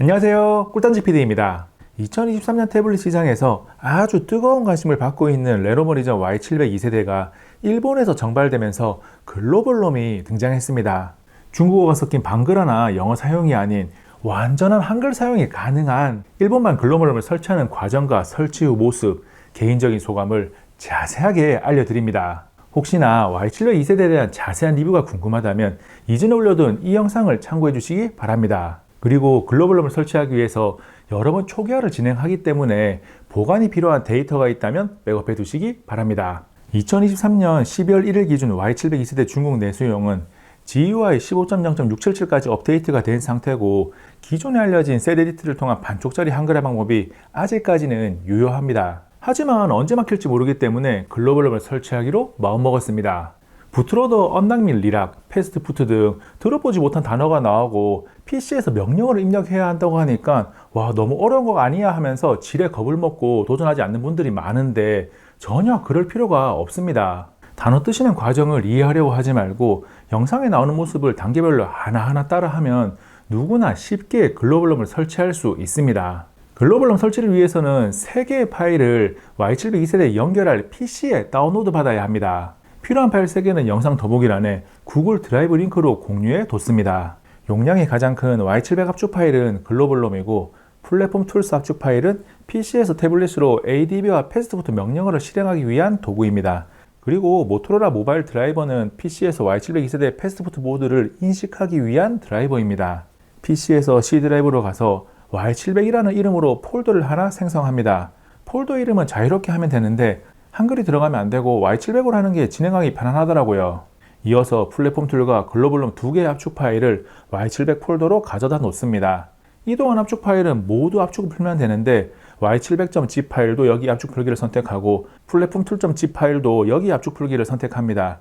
안녕하세요, 꿀단지 PD입니다. 2023년 태블릿 시장에서 아주 뜨거운 관심을 받고 있는 레노버 리전 Y700 2세대가 일본에서 정발되면서 글로벌 롬이 등장했습니다. 중국어가 섞인 방글화나 영어 사용이 아닌 완전한 한글 사용이 가능한 일본만 글로벌 롬을 설치하는 과정과 설치 후 모습, 개인적인 소감을 자세하게 알려드립니다. 혹시나 Y700 2세대에 대한 자세한 리뷰가 궁금하다면 이전에 올려둔 이 영상을 참고해 주시기 바랍니다. 그리고 글로벌 롬을 설치하기 위해서 여러 번 초기화를 진행하기 때문에 보관이 필요한 데이터가 있다면 백업해 두시기 바랍니다. 2023년 12월 1일 기준 Y700 2세대 중국 내수용은 GUI 15.0.677까지 업데이트가 된 상태고, 기존에 알려진 셋 에디트를 통한 반쪽짜리 한글화 방법이 아직까지는 유효합니다. 하지만 언제 막힐지 모르기 때문에 글로벌 롬을 설치하기로 마음먹었습니다. 부트로더, 언락 및 리락, 패스트푸트 등 들어보지 못한 단어가 나오고 PC에서 명령어를 입력해야 한다고 하니까 와, 너무 어려운 거 아니야 하면서 지레 겁을 먹고 도전하지 않는 분들이 많은데 전혀 그럴 필요가 없습니다. 단어 뜨시는 과정을 이해하려고 하지 말고 영상에 나오는 모습을 단계별로 하나하나 따라하면 누구나 쉽게 글로벌 롬을 설치할 수 있습니다. 글로벌 롬 설치를 위해서는 3개의 파일을 Y700 2세대에 연결할 PC에 다운로드 받아야 합니다. 필요한 파일 3개는 영상 더보기란에 구글 드라이브 링크로 공유해 뒀습니다. 용량이 가장 큰 Y700 압축 파일은 글로벌 롬이고, 플랫폼 툴스 압축 파일은 PC에서 태블릿으로 ADB와 패스트푸트 명령어를 실행하기 위한 도구입니다. 그리고 모토로라 모바일 드라이버는 PC에서 Y700 2세대 패스트푸트 모드를 인식하기 위한 드라이버입니다. PC에서 C 드라이브로 가서 Y700이라는 이름으로 폴더를 하나 생성합니다. 폴더 이름은 자유롭게 하면 되는데 한글이 들어가면 안 되고 Y700으로 하는 게 진행하기 편안하더라고요. 이어서 플랫폼 툴과 글로벌 롬 2개의 압축 파일을 Y700 폴더로 가져다 놓습니다. 이동한 압축 파일은 모두 압축을 풀면 되는데 Y700.zip 파일도 여기 압축 풀기를 선택하고 플랫폼 툴.zip 파일도 여기 압축 풀기를 선택합니다.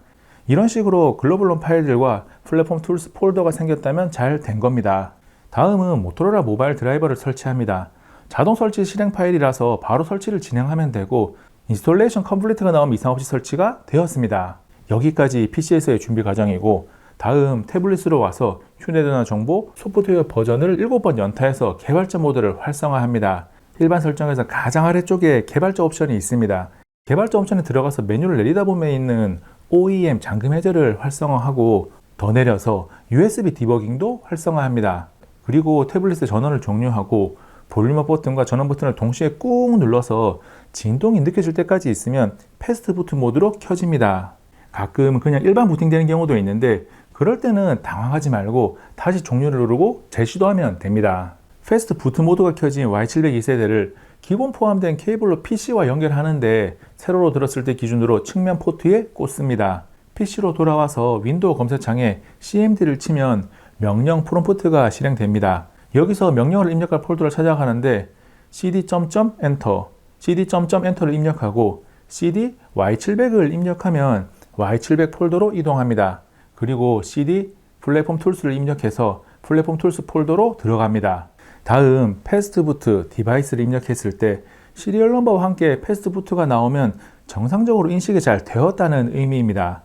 이런 식으로 글로벌 롬 파일들과 플랫폼 툴스 폴더가 생겼다면 잘 된 겁니다. 다음은 모토로라 모바일 드라이버를 설치합니다. 자동 설치 실행 파일이라서 바로 설치를 진행하면 되고, 인스톨레이션 컴플리트가 나오면 이상 없이 설치가 되었습니다. 여기까지 PC에서의 준비 과정이고, 다음 태블릿으로 와서 휴대전화 정보, 소프트웨어 버전을 7번 연타해서 개발자 모드를 활성화합니다. 일반 설정에서 가장 아래쪽에 개발자 옵션이 있습니다. 개발자 옵션에 들어가서 메뉴를 내리다 보면 있는 OEM 잠금 해제를 활성화하고, 더 내려서 USB 디버깅도 활성화합니다. 그리고 태블릿의 전원을 종료하고 볼륨업 버튼과 전원 버튼을 동시에 꾹 눌러서 진동이 느껴질 때까지 있으면 패스트부트 모드로 켜집니다. 가끔 그냥 일반 부팅되는 경우도 있는데 그럴 때는 당황하지 말고 다시 종료를 누르고 재시도하면 됩니다. 패스트 부트 모드가 켜진 Y700 2세대를 기본 포함된 케이블로 PC와 연결하는데 세로로 들었을 때 기준으로 측면 포트에 꽂습니다. PC로 돌아와서 윈도우 검색창에 CMD를 치면 명령 프롬프트가 실행됩니다. 여기서 명령어를 입력할 폴더를 찾아가는데 cd.enter, cd.enter를 입력하고 cd y700을 입력하면 y700 폴더로 이동합니다. 그리고 cd 플랫폼 툴스를 입력해서 플랫폼 툴스 폴더로 들어갑니다. 다음 패스트부트 디바이스를 입력했을 때 시리얼 넘버와 함께 패스트부트가 나오면 정상적으로 인식이 잘 되었다는 의미입니다.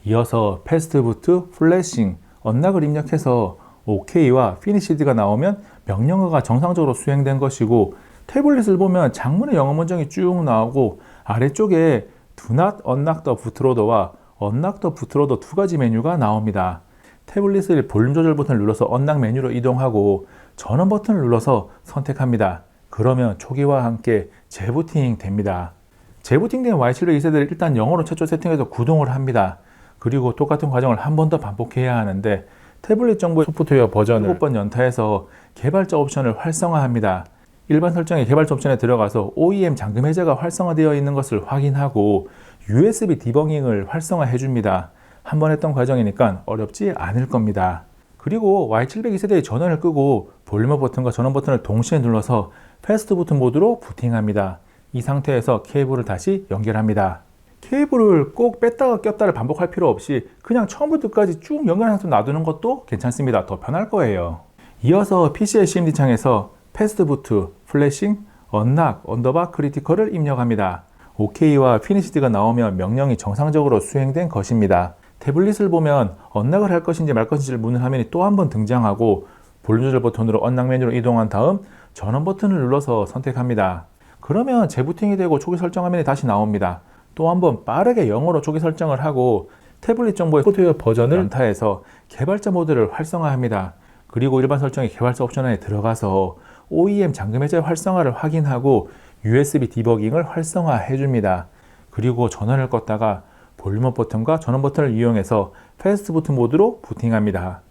이어서 패스트부트 플래싱 언락을 입력해서 OK와 피니시드가 나오면 명령어가 정상적으로 수행된 것이고, 태블릿을 보면 장문의 영어 문장이 쭉 나오고 아래쪽에 Do not unlock the bootloader와 unlock the bootloader 2가지 메뉴가 나옵니다. 태블릿을 볼륨 조절 버튼을 눌러서 언락 메뉴로 이동하고 전원 버튼을 눌러서 선택합니다. 그러면 초기화와 함께 재부팅 됩니다. 재부팅된 Y700 2세대를 일단 영어로 최초 세팅해서 구동을 합니다. 그리고 똑같은 과정을 한 번 더 반복해야 하는데 태블릿 정보 소프트웨어 버전을 7번 연타해서 개발자 옵션을 활성화합니다. 일반 설정의 개발자 옵션에 들어가서 OEM 잠금 해제가 활성화되어 있는 것을 확인하고 USB 디버깅을 활성화해 줍니다. 한 번 했던 과정이니까 어렵지 않을 겁니다. 그리고 Y700 2세대의 전원을 끄고 볼륨업 버튼과 전원 버튼을 동시에 눌러서 패스트부트 모드로 부팅합니다. 이 상태에서 케이블을 다시 연결합니다. 케이블을 꼭 뺐다가 꼈다를 반복할 필요 없이 그냥 처음부터 끝까지 쭉 연결한 상태로 놔두는 것도 괜찮습니다. 더 편할 거예요. 이어서 PC의 CMD 창에서 패스트부트, 플래싱, 언락, 언더바 크리티컬을 입력합니다. OK와 피니시드가 나오면 명령이 정상적으로 수행된 것입니다. 태블릿을 보면 언락을 할 것인지 말 것인지를 묻는 화면이 또 한 번 등장하고 볼륨 조절 버튼으로 언락 메뉴로 이동한 다음 전원 버튼을 눌러서 선택합니다. 그러면 재부팅이 되고 초기 설정 화면이 다시 나옵니다. 또 한번 빠르게 영어로 초기 설정을 하고 태블릿 정보의 소프트웨어 버전을 연타해서 개발자 모드를 활성화합니다. 그리고 일반 설정의 개발자 옵션에 들어가서 OEM 잠금 해제 활성화를 확인하고 USB 디버깅을 활성화해 줍니다. 그리고 전원을 껐다가 볼륨업 버튼과 전원 버튼을 이용해서 패스트 부트 모드로 부팅합니다.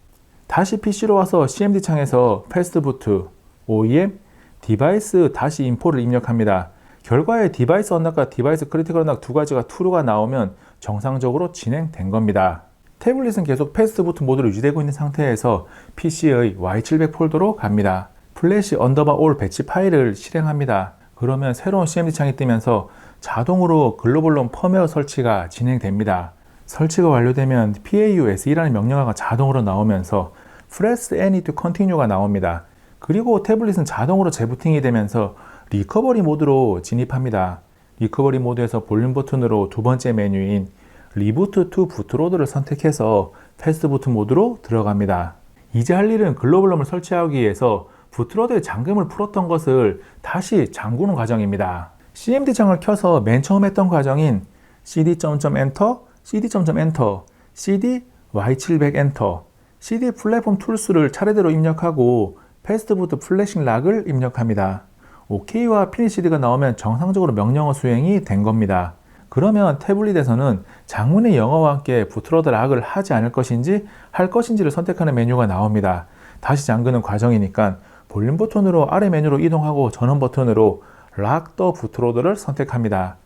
다시 PC로 와서 CMD 창에서 패스트 부트, OEM, 디바이스 다시 인포를 입력합니다. 결과에 디바이스 언락과 디바이스 크리티컬 언락 두 가지가 true가 나오면 정상적으로 진행된 겁니다. 태블릿은 계속 패스트 부트 모드로 유지되고 있는 상태에서 PC의 Y700 폴더로 갑니다. 플래시 언더바 올 배치 파일을 실행합니다. 그러면 새로운 CMD 창이 뜨면서 자동으로 글로벌 롬 펌웨어 설치가 진행됩니다. 설치가 완료되면 PAUSE라는 명령어가 자동으로 나오면서 Press Any to Continue가 나옵니다. 그리고 태블릿은 자동으로 재부팅이 되면서 리커버리 모드로 진입합니다. 리커버리 모드에서 볼륨 버튼으로 두 번째 메뉴인 리부트 투 부트로드를 선택해서 패스트 부트 모드로 들어갑니다. 이제 할 일은 글로벌 롬을 설치하기 위해서 부트로드의 잠금을 풀었던 것을 다시 잠그는 과정입니다. CMD 창을 켜서 맨 처음 했던 과정인 cd.enter, cd.enter, cd y700 enter, cd 플랫폼 툴스를 차례대로 입력하고 패스트 부트 플래싱 락을 입력합니다. OK와 피니시드가 나오면 정상적으로 명령어 수행이 된 겁니다. 그러면 태블릿에서는 장문의 영어와 함께 부트로드 락을 하지 않을 것인지 할 것인지를 선택하는 메뉴가 나옵니다. 다시 잠그는 과정이니까 볼륨 버튼으로 아래 메뉴로 이동하고 전원 버튼으로 락 더 부트로드를 선택합니다.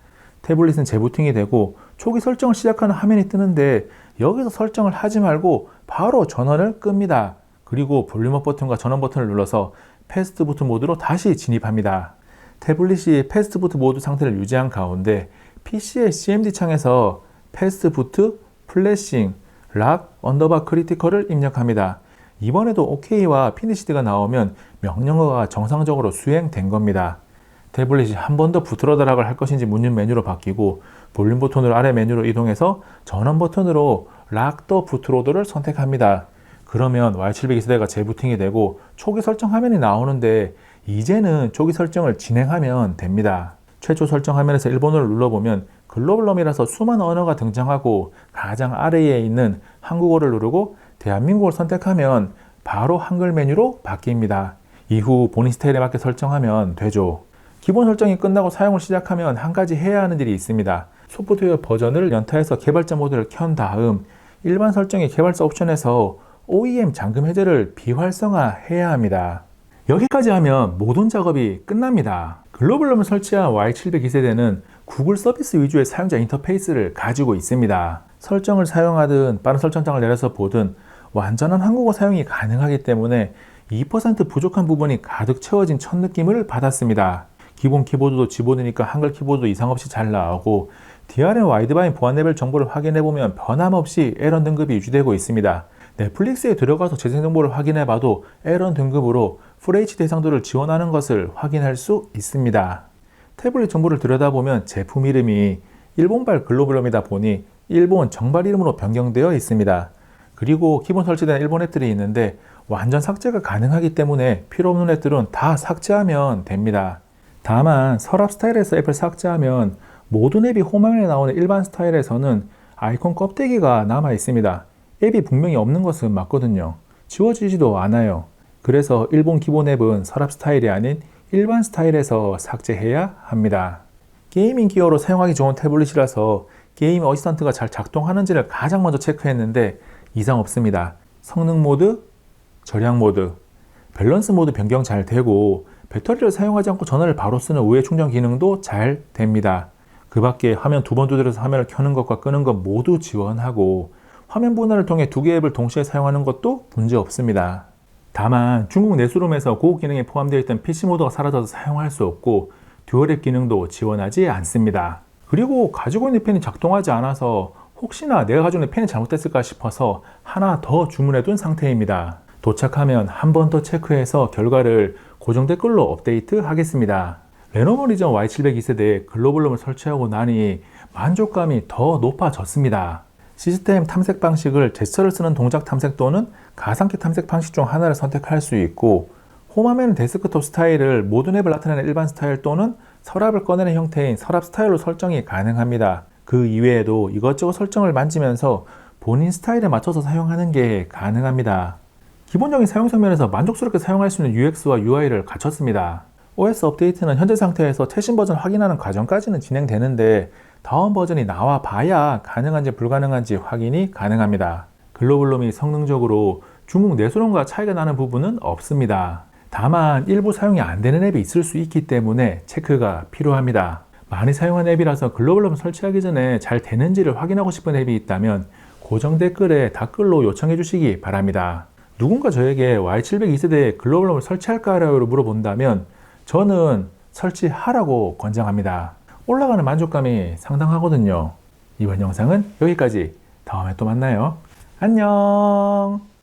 태블릿은 재부팅이 되고 초기 설정을 시작하는 화면이 뜨는데 여기서 설정을 하지 말고 바로 전원을 끕니다. 그리고 볼륨업 버튼과 전원 버튼을 눌러서 패스트 부트 모드로 다시 진입합니다. 태블릿이 패스트 부트 모드 상태를 유지한 가운데 PC의 CMD 창에서 패스트 부트, 플래싱, 락, 언더바 크리티컬을 입력합니다. 이번에도 OK와 피니시드가 나오면 명령어가 정상적으로 수행된 겁니다. 태블릿이 한 번 더 부트로드 락을 할 것인지 묻는 메뉴로 바뀌고 볼륨 버튼으로 아래 메뉴로 이동해서 전원 버튼으로 락 더 부트로드를 선택합니다. 그러면 Y700 2세대가 재부팅이 되고 초기 설정 화면이 나오는데 이제는 초기 설정을 진행하면 됩니다. 최초 설정 화면에서 일본어를 눌러보면 글로벌 롬이라서 수많은 언어가 등장하고 가장 아래에 있는 한국어를 누르고 대한민국을 선택하면 바로 한글 메뉴로 바뀝니다. 이후 본인 스타일에 맞게 설정하면 되죠. 기본 설정이 끝나고 사용을 시작하면 한 가지 해야 하는 일이 있습니다. 소프트웨어 버전을 연타해서 개발자 모드를 켠 다음 일반 설정의 개발자 옵션에서 OEM 잠금 해제를 비활성화해야 합니다. 여기까지 하면 모든 작업이 끝납니다. 글로벌 롬을 설치한 Y700 2세대는 구글 서비스 위주의 사용자 인터페이스를 가지고 있습니다. 설정을 사용하든 빠른 설정장을 내려서 보든 완전한 한국어 사용이 가능하기 때문에 2% 부족한 부분이 가득 채워진 첫 느낌을 받았습니다. 기본 키보드도 집어넣으니까 한글 키보드 이상 없이 잘 나오고 DRM 와이드바인 보안 레벨 정보를 확인해보면 변함없이 에런 등급이 유지되고 있습니다. 넷플릭스에 들어가서 재생 정보를 확인해봐도 에런 등급으로 FHD 해상도를 지원하는 것을 확인할 수 있습니다. 태블릿 정보를 들여다보면 제품 이름이 일본발 글로벌 롬이다 보니 일본 정발 이름으로 변경되어 있습니다. 그리고 기본 설치된 일본 앱들이 있는데 완전 삭제가 가능하기 때문에 필요 없는 앱들은 다 삭제하면 됩니다. 다만 서랍 스타일에서 앱을 삭제하면 모든 앱이 홈화면에 나오는 일반 스타일에서는 아이콘 껍데기가 남아 있습니다. 앱이 분명히 없는 것은 맞거든요. 지워지지도 않아요. 그래서 일본 기본 앱은 서랍 스타일이 아닌 일반 스타일에서 삭제해야 합니다. 게이밍 기어로 사용하기 좋은 태블릿이라서 게임 어시스턴트가 잘 작동하는지를 가장 먼저 체크했는데 이상 없습니다. 성능 모드, 절약 모드, 밸런스 모드 변경 잘 되고 배터리를 사용하지 않고 전원을 바로 쓰는 우회 충전 기능도 잘 됩니다. 그 밖에 화면 두 번 두드려서 화면을 켜는 것과 끄는 것 모두 지원하고 화면 분할을 통해 두 개의 앱을 동시에 사용하는 것도 문제 없습니다. 다만 중국 내수롬에서 고급 기능이 포함되어 있던 PC 모드가 사라져서 사용할 수 없고 듀얼앱 기능도 지원하지 않습니다. 그리고 가지고 있는 펜이 작동하지 않아서 혹시나 내가 가지고 있는 펜이 잘못됐을까 싶어서 하나 더 주문해 둔 상태입니다. 도착하면 한 번 더 체크해서 결과를 고정 댓글로 업데이트 하겠습니다. 레노버 리전 Y700 2세대에 글로벌 롬을 설치하고 나니 만족감이 더 높아졌습니다. 시스템 탐색 방식을 제스처를 쓰는 동작 탐색 또는 가상키 탐색 방식 중 하나를 선택할 수 있고, 홈화면 데스크톱 스타일을 모든 앱을 나타내는 일반 스타일 또는 서랍을 꺼내는 형태인 서랍 스타일로 설정이 가능합니다. 그 이외에도 이것저것 설정을 만지면서 본인 스타일에 맞춰서 사용하는 게 가능합니다. 기본적인 사용성 면에서 만족스럽게 사용할 수 있는 UX와 UI를 갖췄습니다. OS 업데이트는 현재 상태에서 최신 버전 확인하는 과정까지는 진행되는데, 다음 버전이 나와 봐야 가능한지 불가능한지 확인이 가능합니다. 글로벌룸이 성능적으로 중국 내수론과 차이가 나는 부분은 없습니다. 다만 일부 사용이 안 되는 앱이 있을 수 있기 때문에 체크가 필요합니다. 많이 사용한 앱이라서 글로벌룸 설치하기 전에 잘 되는지를 확인하고 싶은 앱이 있다면 고정 댓글에 댓글로 요청해 주시기 바랍니다. 누군가 저에게 Y702세대에 글로벌룸을 설치할까요? 물어본다면 저는 설치하라고 권장합니다. 올라가는 만족감이 상당하거든요. 이번 영상은 여기까지. 다음에 또 만나요. 안녕.